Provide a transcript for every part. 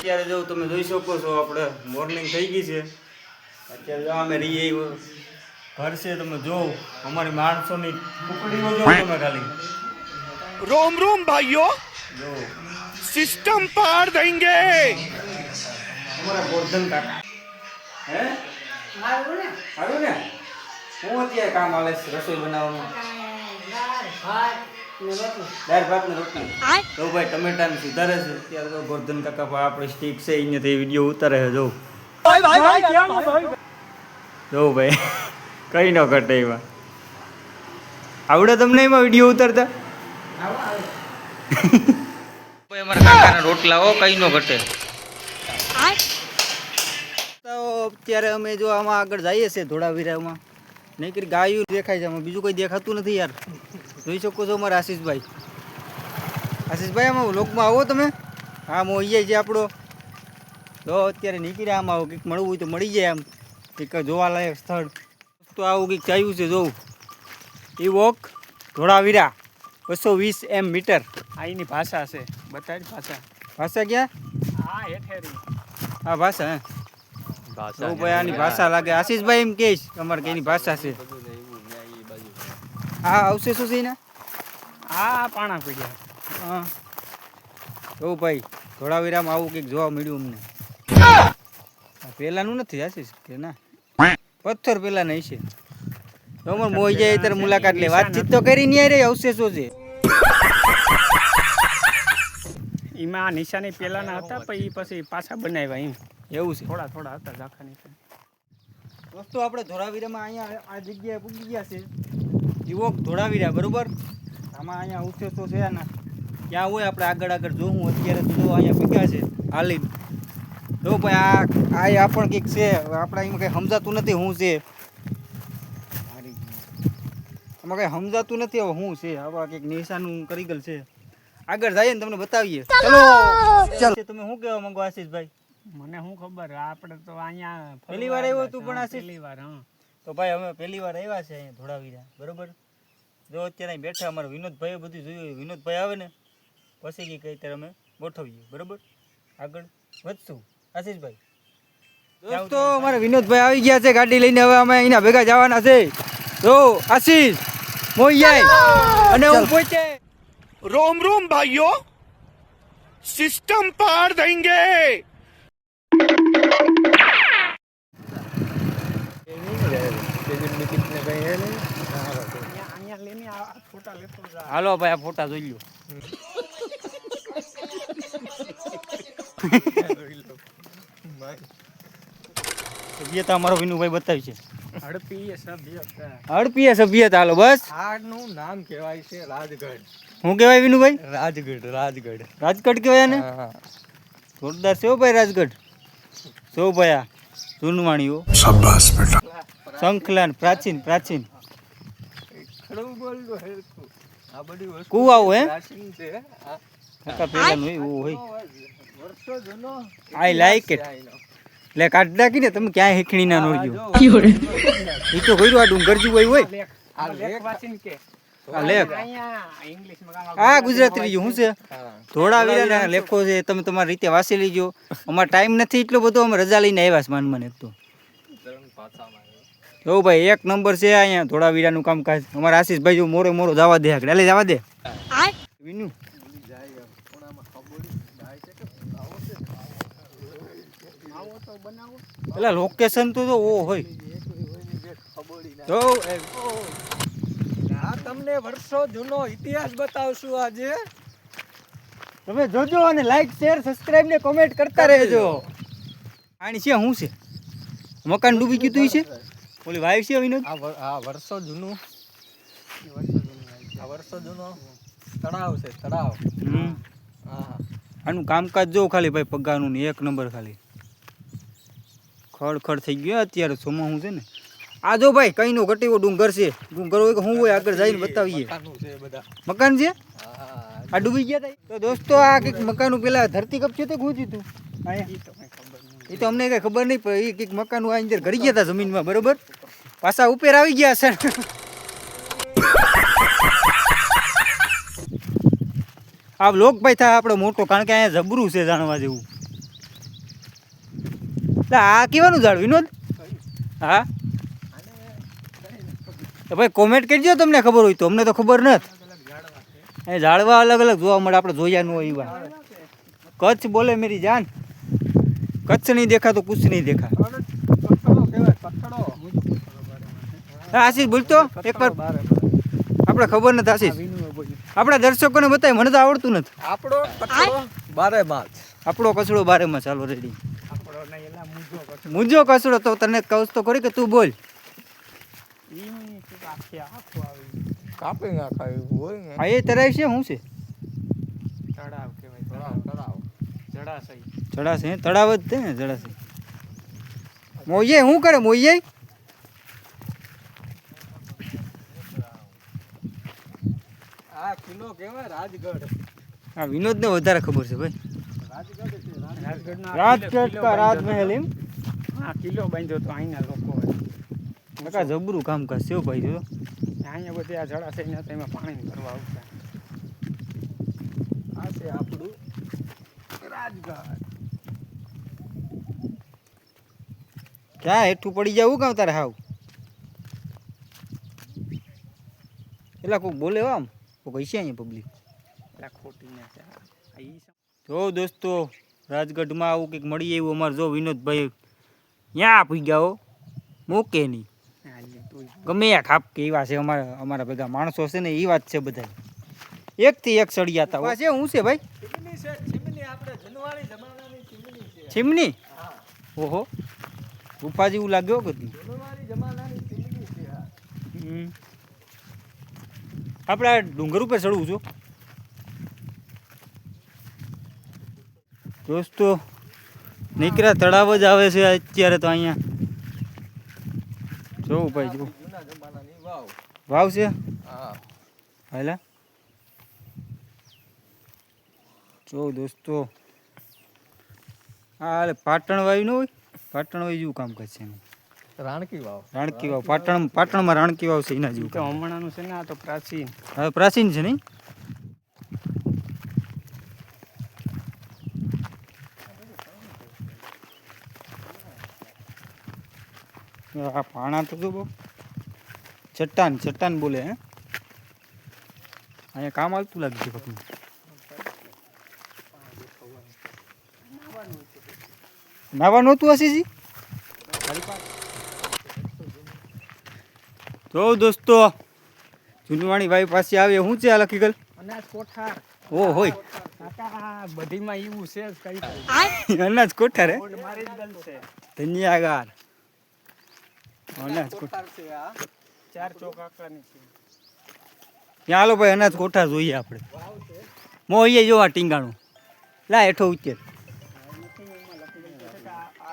અત્યારે જો તમે જોઈ શકો છો આપણે મોર્નિંગ થઈ ગઈ છે અત્યારે જો અમે રહીએ ઘર છે તમે જો અમારી માણસોની ટુકડીઓ જો તમે ખાલી रोम रोम भाइयों જો सिस्टम पार देंगे અમારા ગોરધન કાકા હે સારું ને હું અત્યારે કામ આવે છે રસોઈ બનાવવાનું દાળ ભાત ને રોટલી તો ભાઈ ટમેટાને સુધારે છે અત્યારે તો ગોરધન કાકા ભાઈ આપણે સ્ટીક છે અહીંયાથી વિડીયો ઉતારે છે જો જો ભાઈ કઈ ન ઘટે એમાં આવડે તમને એમાં વિડીયો ઉતારતા ભાઈ અમારા કાકાના રોટલા હો કઈ ન ઘટે તો અત્યારે અમે જો આમાં આગળ જઈએ છીએ ધોળાવીરામાં નહીં કરી ગાયું દેખાય છે આમાં બીજું કોઈ દેખાતું નથી યાર જોઈ શકો છો અમારા આશીષભાઈ આમાં લોકમાં આવો તમે હા મોઈ જાય છે આપણો તો અત્યારે નીકળ્યા આમ આવો કંઈક મળવું હોય તો મળી જાય આમ કંઈક જોવાલાયક સ્થળ તો આવું કંઈક ચાલ્યું છે જોવું એ વોક ધોળાવીરા 220 મીટર અહીંની ભાષા છે બતાડ ભાષા ક્યાં હા હેઠેરી હા ભાષા હે ભાષા ભાઈ આની ભાષા લાગે આશીષભાઈ એમ કહીશ અમારે કે એની ભાષા છે હા આવશે શું છે ને હા પાણા પીડ્યા હા તો ભાઈ ધોળાવીરામાં આવું કંઈક જોવા મળ્યું અમને પહેલાંનું નથી આશીષ કે ના પથ્થર પહેલાં નહીં છે તો અમારે મોઈ જાય ત્યારે મુલાકાત લે વાતચીત તો કરી નહીં રે આવશે શું છે એમાં નિશાની પહેલાના હતા પછી પછી પાછા બનાવ્યા એમ એવું છે થોડા થોડા હતા ઝાખાની દોસ્તો આપણે ધોળાવીરામાં અહીંયા આ જગ્યાએ પૂગી ગયા છે યુવક ધોળાવીરા બરોબર આમાં અહીંયા ઉછેર તો છે ના ક્યાં હોય આપણે આગળ આગળ જોવું અત્યારે તો જો અહીંયા પૂગ્યા છે હાલી જો ભાઈ આ પણ કંઈક છે આપણે એમાં કંઈ સમજાતું નથી શું છે આમાં કંઈ સમજાતું નથી હવે શું છે આવા કંઈક નિશાનું કરી ગયેલ છે આગળ જઈએ ને તમને બતાવીએ ચલો તમે શું કહેવા માંગો આશીષભાઈ મને શું ખબર આપણે તો અહીંયા પહેલી વાર આવ્યો તું પણ આશીષ પહેલી વાર હા તો ભાઈ અમે પહેલી વાર આવ્યા છે અહીંયા ધોળાવીરા બરોબર જો અત્યારે અહીં બેઠા અમારા વિનોદભાઈએ બધું જોયું વિનોદભાઈ આવે ને પછી કંઈક અત્યારે અમે ગોઠવીએ બરોબર આગળ વધશું આશીષભાઈ દોસ્તો અમારા વિનોદભાઈ આવી ગયા છે ગાડી લઈને હવે અમે અહીંના ભેગા જવાના છે જો આશીષ મોઈ જાય અને હું પહોંચે रोम रोम भाइयों सिस्टम पार देंगे અહીંયા લઈને આ ફોટા લેતો જા હાલો ભાઈ આ ફોટા જોઈ લો સભ્યતા અમારો વિનુભાઈ બતાવી છે હડપીએ સભ્યતા હડપીએ સભ્યતા હાલો બસ આનું નામ કહેવાય છે રાજગઢ શું કહેવાય વિનુભાઈ રાજગઢ કહેવાય ને જોરદાર છે હો ભાઈ રાજગઢ જો ભાઈ આ જૂનવાણીઓ શાબાશ બેટા સંકલન પ્રાચીન કુવાઓ હે કાકા પેલાનું એવું હોય આઈ લાઈક ઇટ લે કાઢ નાખી ને તમે ક્યાં હેખણી ના નોરજો ઈ તો કોઈરું આ ડુંગર જેવું હોય આ લેખ વાંચીને કે આ લેખ અહીંયા ઇંગ્લિશમાં આ ગુજરાતી લીજો શું છે ધોળાવીરાના લેખો છે તમે તમારી રીતે વાંચી લીજો અમારે ટાઈમ નથી એટલો બધો અમે રજા લઈને આવ્યા છે માન એક તો જો ભાઈ એક નંબર છે અહીંયા ધોળાવીરાનું કામકાજ અમારા આશીષભાઈ જો મોરો જવા દે આગળ જવા દે વિનુ પેલા લોકેશન તો ઓ હોય જો તમને વર્ષો જૂનો ઇતિહાસ બતાવશું આજે તમે જોજો અને લાઈક શેર સબસ્ક્રાઇબ ને કોમેન્ટ કરતા રહેજો આની છે શું છે મકાન ડૂબી ગયું તું છે ઓલી વાઈફ છે વિનોદ આ વર્ષો જૂનો તળાવ છે તળાવ આનું કામકાજ જો ખાલી ભાઈ પગારનું ને એક નંબર ખાલી ખડ થઈ ગયો અત્યારે ચોમાસું છે ને આ જો ભાઈ કઈ નો ઘટેવો ડુંગર છે ડુંગર હોય કે શું હોય આગળ જઈને બતાવીએ મકાન છે આ ડૂબી ગયા તા તો દોસ્તો આ કંઈક મકાનું પેલા ધરતીકંપ છે તે ગુંજી તું એ તો અમને કઈ ખબર નહીં પણ એ કંઈક મકાનું આ અંદર ઘડી ગયા હતા જમીનમાં બરોબર પાછા ઉપર આવી ગયા સર આ બ્લોક ભાઈ થાય આપણે મોટો કારણ કે અહીંયા જબરું છે જાણવા જેવું એટલે આ કેવાનું ઝાડ વિનોદ? હા તો ભાઈ કોમેન્ટ કરજો તમને ખબર હોય તો, અમને તો ખબર નથી. એ ઝાડવા અલગ અલગ જોવા મળે, આપણે જોયા ન હોય એવા. કચ્છ બોલે મેરી જાન, કચ્છ નહીં દેખા તો કુછ નહીં દેખા. હા આશીષ બોલતો એકવાર, આપણે ખબર નથી આશીષ. આપણા દર્શકોને બતાય, મને તો આવડતું નથી. આપણો કચરો બારે માસ. આપણો કચરો બારે માં ચાલો રેડી. મુજો કચરો તો તને કહું તો ખરી કે તું બોલ. કાપી નાખાયું હોય ને. હા એ તરાય છે શું છે? તળાવ કહેવાય, તળાવ જળાશય. જળાશય તળાવ જ છે ને જળાશય. મોઈએ શું કરે મોઈએ? આ કિલ્લો કહેવાય રાજગઢ. હા વિનોદને વધારે ખબર છે ભાઈ. રાજગઢનો રાજગઢ કા રાજમહેલ એમ. હા કિલ્લો બાંધ્યો તો અહીંના લોકો નકા જબરું કામકાજ છે ભાઈ. જો અહીંયા બધી આ જળાશય ને એમાં પાણી ભરવા આવતા. આ છે આપણું રાજગઢ. ક્યાં હેઠું પડી જવું કામ તારે હાવ? એટલે કોઈક બોલે આમ કોઈ છે અહીંયા પબ્લિક. એટલે ખોટી ના છે આ ઈ જો દોસ્તો રાજગઢમાં આવું કંઈક મળી આવ્યું અમારે. જો વિનોદભાઈ ત્યાં પૂગ્યા હો, મૂકે નહીં. ગમે આ ખાપ કે એવા છે અમારા બધા માણસો છે ને, એ વાત છે બધા એકથી એક સળિયાતા હોય છે. શું છે ભાઈ? ચીમની છે, ચીમની આપણે જૂનવાણી જમાનાની ચીમની છે. ચીમની? ઓહો ગુફા જેવું લાગ્યો કદી. જૂનવાણી જમાનાની ચીમની છે આ. આપણે આ ડુંગર ઉપર ચડવું છું દોસ્તો. નીકળ્યા તળાવ જ આવે છે અત્યારે તો અહીંયા. જોવું ભાઈ જોવું. જૂના જમાનાની વાવ. વાવ છે હા. હાલા. જો દોસ્તો હા પાટણ વાયુ ન હોય, પાટણ વાયુ જેવું કામકાજ છે એનું. રાણકી વાવ. રાણકી વાવ પાટણમાં રાણકી વાવ છે એના જેવું તો કામ. હમણાંનું છે ને આ તો પ્રાચીન. હવે પ્રાચીન છે નહીં? આ પાણા તો જો બહુ ચટ્ટાન બોલે હે. અહીંયા કામ આવતું લાગે છે પકડું. નાવાનું હતું આશીષજી? તો દોસ્તો જુનવાણી ભાઈ પાસે આવે. શું છે આ લખી ગલ? અનાજ કોઠાર. ઓ હોય કાકા બધીમાં એવું છે જ કઈ અનાજ કોઠાર હે. બોર્ડ મારી જ ગલ છે. ધન્યવાદ. અનાજ કોઠાર છે આ. 4 ચોક આકારની છે. ત્યાં હાલો ભાઈ અનાજ કોઠાર જોઈએ આપણે. મોહીએ જોવા ટીંગાણું લા હેઠો ઉચેર.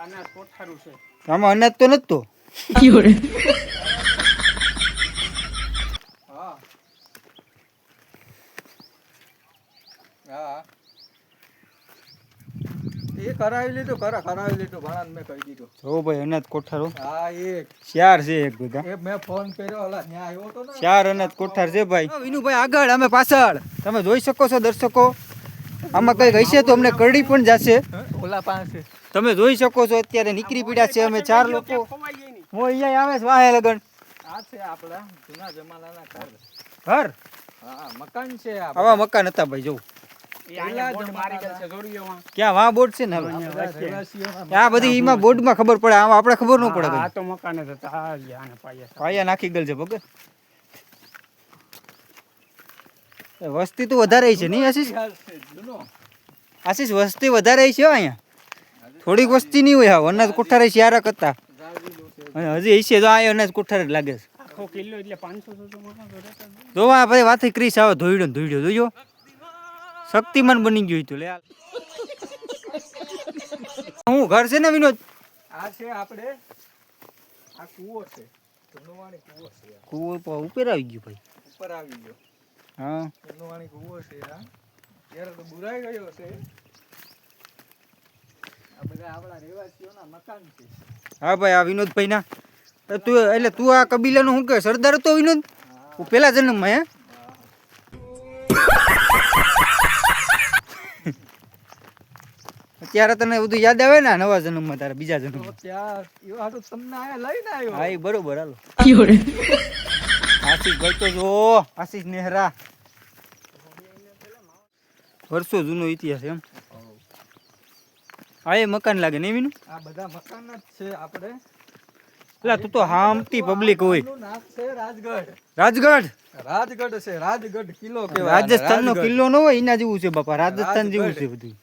અનાજ કોઠારું છે. આમાં અનાજ તો નથી તો. હા. હા. એ કરાવી લીધું કરાવી લીધું ભાણાને મેં કહી દીધું. જો ભાઈ અનાજ કોઠારો હા એક 4 છે એક ભેગા. એ મેં ફોન કર્યો ઓલા ત્યાં આવ્યો તો ને. 4 અનાજ કોઠાર છે ભાઈ. વિનુભાઈ આગળ અમે પાછળ. તમે જોઈ શકો છો દર્શકો. આમાં કંઈક હશે તો અમને કરડી પણ જશે. ઓલા પાસે. તમે જોઈ શકો છો અત્યારે નીકળી પડ્યા છે અમે 4 લોકો. ખવાઈ ગઈ નહીં. હું અહીંયા આવે છે વાહે લગન. આ છે આપણા જૂના જમાનાના ઘર. ઘર હા મકાન છે આ. આવા મકાન હતા ભાઈ. જોવું એ અહીંયા બોર્ડ મારી ગલ છે જોરિયોમાં. ક્યાં વાં બોર્ડ છે ને હવે. બધા રહેવાસીઓના આ બધી એમાં બોર્ડમાં ખબર પડે, આમાં આપણે ખબર ન પડે આ કઈ. તો મકાન જ હતા. આ રહ્યા આને પાયા. પાયા નાખી ગયેલ છે ભગત. વસ્તી તો વધારે છે નહીં આશીષ? ઇતિહાસ છે જૂનો. આશીષ વસ્તી વધારે છે હો અહીંયા. થોડીક વસ્તી નહીં હોય. હા અનાજ કોઠારે શિયારા કરતા જાગીલું છે. અને હજી હશે તો આ અનાજ કોઠારે જ લાગે છે. આખો કિલ્લો એટલે 500 તો માણસો રહેતા જ. જોવા ભાઈ વાથી ક્રીસ આવે ધોઈડો જોજો. શક્તિમાન બની ગયું તું લે. હું ઘર છે ને વિનોદ? આ છે આપણે આ કૂવો છે. જૂનવાણી કૂવો છે આ. કૂવો ઉપર આવી ગયું ભાઈ. ઉપર આવી ગયો. હા જૂનવાણી કૂવો છે આ. ત્યારે તો બુરાઈ ગયો છે. આ બધા આપણા રહેવાસીઓના મકાન છે. હા ભાઈ આ વિનોદભાઈ ના તું એટલે તું આ કબીલાનો શું કે સરદાર હતો વિનોદ? હું પેલા જન્મમાં હે? અત્યારે તને બધું યાદ આવે ને નવા જન્મમાં તારા બીજા તો જન્મમાં ત્યાં એવા હાટુ તમને આયા લઈને આવ્યો. હા એ બરોબર હાલો આશીષ ભાઈ તો જો આશીષ નેહરા વર્ષો જૂનો ઇતિહાસ એમ હા એ મકાન લાગે ને એનું આ બધા મકાન જ છે આપણે. એટલે તું તો હામતી પબ્લિક હોય ગામનું નામ છે રાજગઢ. રાજગઢ રાજગઢ છે, રાજગઢ કિલ્લો કહેવાય. રાજસ્થાન નો રાજગઢ. કિલ્લો ન હોય એના જેવું છે બાપા રાજસ્થાન જેવું છે રાજગઢ. બધું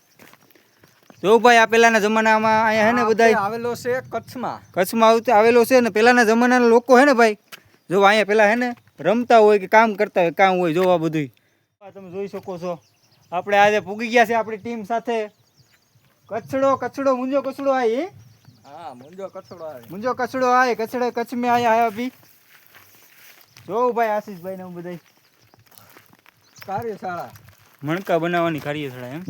જો ભાઈ આ પેલાના જમાનામાં અહીંયા હે ને આ બધા આવેલો છે કચ્છમાં. કચ્છમાં આવેલો છે ને પેલાના જમાનાના લોકો હે ને ભાઈ જો અહીંયા પેલા હે ને રમતા હોય કે કામ કરતા હોય કામ હોય જોવા બધું તમે જોઈ શકો છો આપણે આજે પૂગી ગયા છે આપણી ટીમ સાથે कचड़ो मुंजो कचड़ो आए હા મુંજો કચડો આવે. मुंजो कचड़ो आए कचड़े कच्छ में आया है अभी जो भाई आशीष भाई ने बधाई કાર્યશાળા. मणका बनावવાની કાર્યશાળા એમ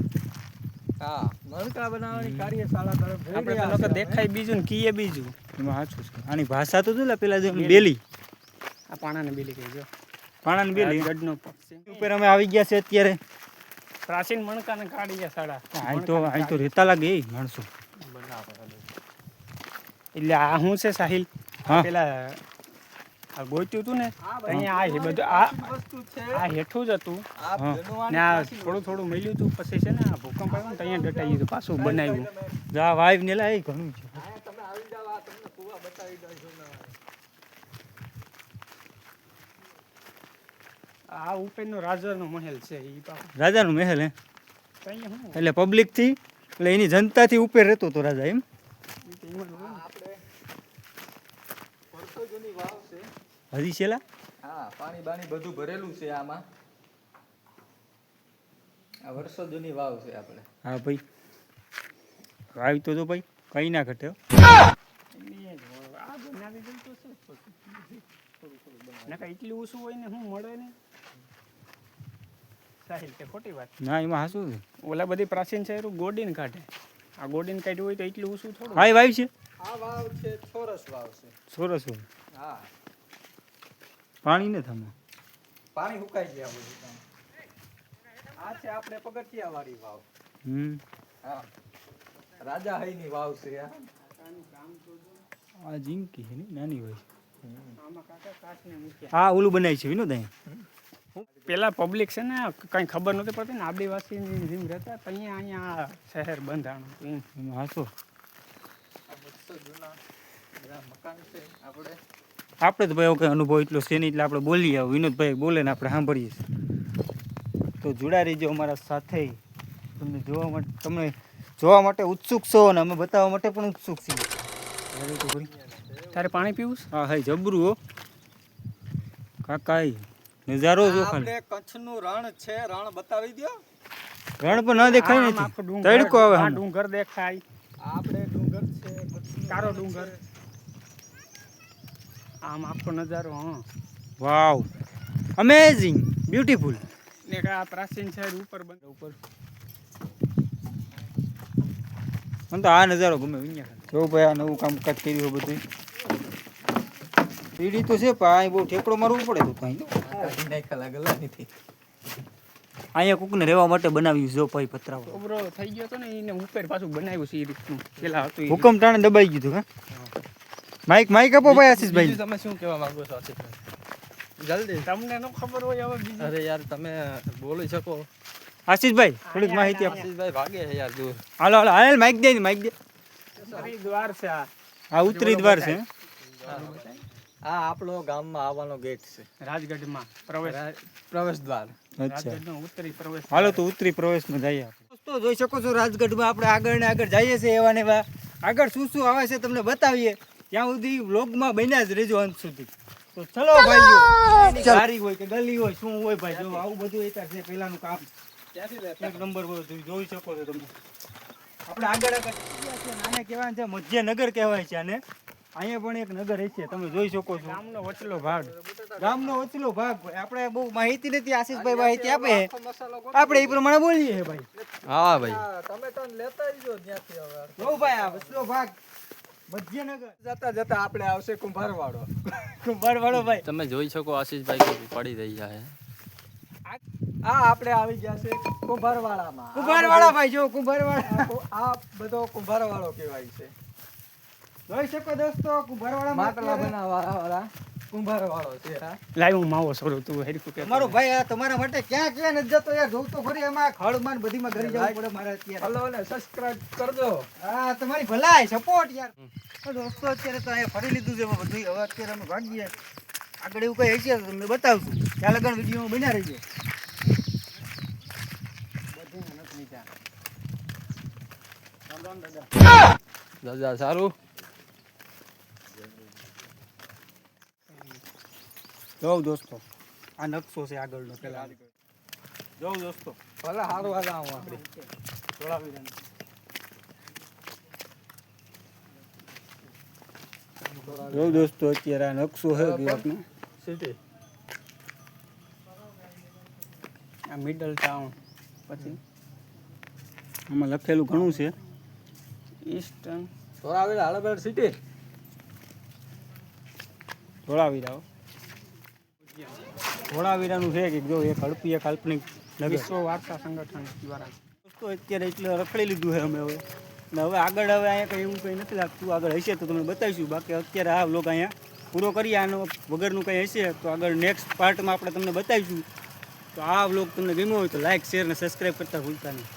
હા મણકા બનાવવાની કાર્યશાળા તરફ જઈ આપણે રહ્યા તો લોકો છે દેખાય બીજું ને કીએ બીજું. એમાં સાચું છે આની ભાષા તો જો લા પેલા જે બેલી આ પાણાને બેલી કહી જો પાણાની બેલી રાજગઢનો પક્ષી ઉપર અમે આવી ગયા છે અત્યારે પ્રાચીન મણકાને કાઢી શાળા. અહીં તો રહેતા લાગે એ માણસો એટલે આ શું છે સાહિલ હા. પેલા આ ગોચ્યું હતું ને આ બધું અહીંયા આ બધું આ વસ્તુ છે. આ હેઠું જ હતું આ હા. બનવાની ને આ પાછી થોડું મળ્યું હતું પછી છે ને આ ભૂકંપ આવ્યો ને તો અહીંયા દટાઈ ગયું પાછું બનાવ્યું. જા વાઈફ ને લા એ ઘણું છે આયા તમે આવી જાવ. આ તમને કુવા બતાવી દઈશું ને. આ ઉપરનો રાજાનો મહેલ છે ઈ પાછું રાજાનો મહેલ હે તો અહીંયા શું એટલે પબ્લિક થી એટલે એની જનતાથી ઉપર રહેતો હતો રાજા એમ આ આપણે વર્ષો જૂની વાવ છે. હજી છેલા હા પાણી બાણી બધું ભરેલું છે આમાં. આ વર્ષો જૂની વાવ છે આપણે. હા ભાઈ આવી તો જો ભાઈ કઈ ના ઘટે હો. આ બનાવી દઉં તો શું નકા એટલું ઓછું હોય ને શું મળે ને સાહિલ કે ખોટી વાત. ના એમાં હાસું છે ઓલા બધી પ્રાચીન શહેરો ગોડીને કાઢે. આ ગોડીને કાઢ્યું હોય તો એટલું ઓછું થોડું. હા એ વાઈફ છે આ વાવ છે ચોરસ વાવ છે. સરસ હોય હા પાણી ને થમાં પાણી સુકાઈ ગયા બધું કામ. આ છે આપણે પગથિયા વાળી વાવ. હા રાજા હઈની વાવ છે આ. આ જીંકી છે ને નાની હોય આમાં કાકા કાચને મૂક્યા. હા ઓલું બનાવી છે વિનોદ અહીં પેલા પબ્લિક છે ને કઈ ખબર નહોતી પડતી ને આદિવાસી જેમ રહેતા તો અહીંયા શહેર બંધાણું હતું એમ. એમાં હાસો આ વર્ષો જૂના બધા મકાન છે આપણે. આપણે તો ભાઈ કઈ અનુભવ એટલો છે નહીં એટલે આપણે બોલીએ આવું વિનોદભાઈ બોલે ને આપણે સાંભળીએ છીએ તો જોડા રહીજો અમારા સાથે તમને જોવા માટે ઉત્સુક છો અને અમે બતાવવા માટે પણ ઉત્સુક છીએ હવે તો ખરી. તારે પાણી પીવું છે? હા હા જબરું હો કાકા ઈ નજારો જો ખાલી આપણે કચ્છનું રણ છે. રણ બતાવી દ્યો. રણ પણ ના દેખાય આમ નથી આખો ડુંગર, તડકો આવે આ આમ. ડુંગર દેખાય, આ આપણે ડુંગર છે. કચ્છનું કાળો રણ ડુંગર. છે. આમ આખો નજારો. હા વાવ અમેઝિંગ બ્યુટીફુલ ને આ પ્રાચીન શહેર ઉપર ઉપર મને તો આ નજારો ગમે વિඤ્ઞા જો ભાઈ આ નવું કામકાજ કર્યું બધું સીડી તો છે પણ અહીં બહુ ઠેકડો મારવું પડે તો અહીં કાઢી નાખ્યા ગલાનીથી. અહીંયા કોકને રહેવા માટે બનાવ્યું જો ભાઈ પતરાવ ઉભરો થઈ ગયો તો ને એને ઉપર પાછું બનાવ્યું છે એ રીતનું પેલા હતું ઈ. હુકમ ટાણે દબાઈ ગયું હતું હા માઈક આપો ભાઈ આશીષભાઈ બીજું તમે શું કહેવા માંગો છો આશીષભાઈ? જલ્દી. તમને ન ખબર હોય હવે બીજું. અરે યાર તમે બોલી શકો. આશીષભાઈ થોડીક માહિતી આપો આશીષભાઈ ભાગે છે યાર દૂર. હાલો હાલો હાલ માઈક દે માઈક દે ઉત્તરી દ્વાર છે આ. આ ઉત્તરી દ્વાર છે આ આપણો ગામમાં આવવાનો ગેટ છે. રાજગઢમાં પ્રવેશ. પ્રવેશ દ્વાર. અચ્છા રાજગઢનો ઉત્તરી પ્રવેશ. હાલો તો ઉત્તરી પ્રવેશમાં જઈએ આપણે દોસ્તો જોઈ શકો છો રાજગઢમાં આપણે આગળ ને આગળ જઈએ છીએ એવા ને એવા આગળ શું શું આવે છે તમને બતાવીએ ત્યાં સુધી વ્લોગમાં બન્યા જ રહેજો અંત સુધી તો ચલો ભાઈઓ ગાડી હોય કે ગલી હોય શું હોય ભાઈ જો આવું બધું એ છે પહેલાનું કામ એક નંબર હોય તમે જોઈ શકો છો તમે આપણે આગળ આગળ આને કહેવાય છે મધ્યનગર કહેવાય છે આને અહીંયા પણ એક નગર છે તમે જોઈ શકો છો ગામનો વચલો ભાગ. ગામનો વચલો ભાગ ભાઈ આપણે બહુ માહિતી નથી આશીષભાઈ માહિતી આપે આપણે એ પ્રમાણે બોલીએ છે ભાઈ હા ભાઈ તમે તો લેતા આવજો ત્યાંથી હવે. જો ભાઈ આ વચલો ભાગ મધ્યનગર જતા જતા આપણે આવશે કુંભારવાડો. કુંભારવાળો ભાઈ તમે જોઈ શકો આશીષભાઈ કે પડી રહ્યા છે. આ આપણે આવી ગયા છે કુંભારવાળામાં. કુંભારવાળા ભાઈ જો કુંભારવાળા આ બધો કુંભારવાળો કહેવાય છે. જોઈ શકો દોસ્તો કુંભારવાળા માટલા બનાવવા વાળા કુંભારવાળો છે. હા લાઈવ હું માવો છોડું તું હેરકું કે તમારો ભાઈ આ તમારા માટે ક્યાં ક્યાં નથી જતો યાર જોઉં તો ખરી એમાં ખળમાં ને બધીમાં ઘરી જવું પડે મારે અત્યારે ફોલો ને સબસ્ક્રાઇબ કરજો. હા તમારી ભલાઈ સપોર્ટ યાર તો દોસ્તો અત્યારે તો અહીંયા ફરી લીધું છે એમાં બધું હવે અત્યારે અમે ભાગીએ આગળ એવું કઈ હશે તો તમને બતાવશું ત્યાં લગન વિડીયોમાં બન્યા રહીએ દાદા સારું. જોઉં દોસ્તો આ નકશો છે આગળનો પેલા જોઉં દોસ્તો ભલે સારું હાલ આવું આપણે. જોઉં દોસ્તો અત્યારે આ નકશો છે આપણે સિટી આ મિડલ ટાઉન પછી આમાં લખેલું ઘણું છે ઈસ્ટર્ન ધોળાવીરા હળબેડ સિટી. ધોળાવીરા ધોળાવીરાનું છે કે જો એક હડપી એક કાલ્પનિક નગર વિશ્વ વાર્તા સંગઠન દ્વારા દોસ્તો અત્યારે એટલે રખડી લીધું છે અમે હવે ને હવે આગળ હવે અહીંયા કંઈ એવું કંઈ નથી લાગતું આગળ હશે તો તમને બતાવીશું બાકી અત્યારે આ વ્લોગ અહીંયા પૂરો કરીએ આનો વગરનું કંઈ હશે તો આગળ નેક્સ્ટ પાર્ટમાં આપણે તમને બતાવીશું તો આ વ્લોગ તમને ગમ્યો હોય તો લાઇક શેર અને સબસ્ક્રાઈબ કરતા ભૂલતા નહીં.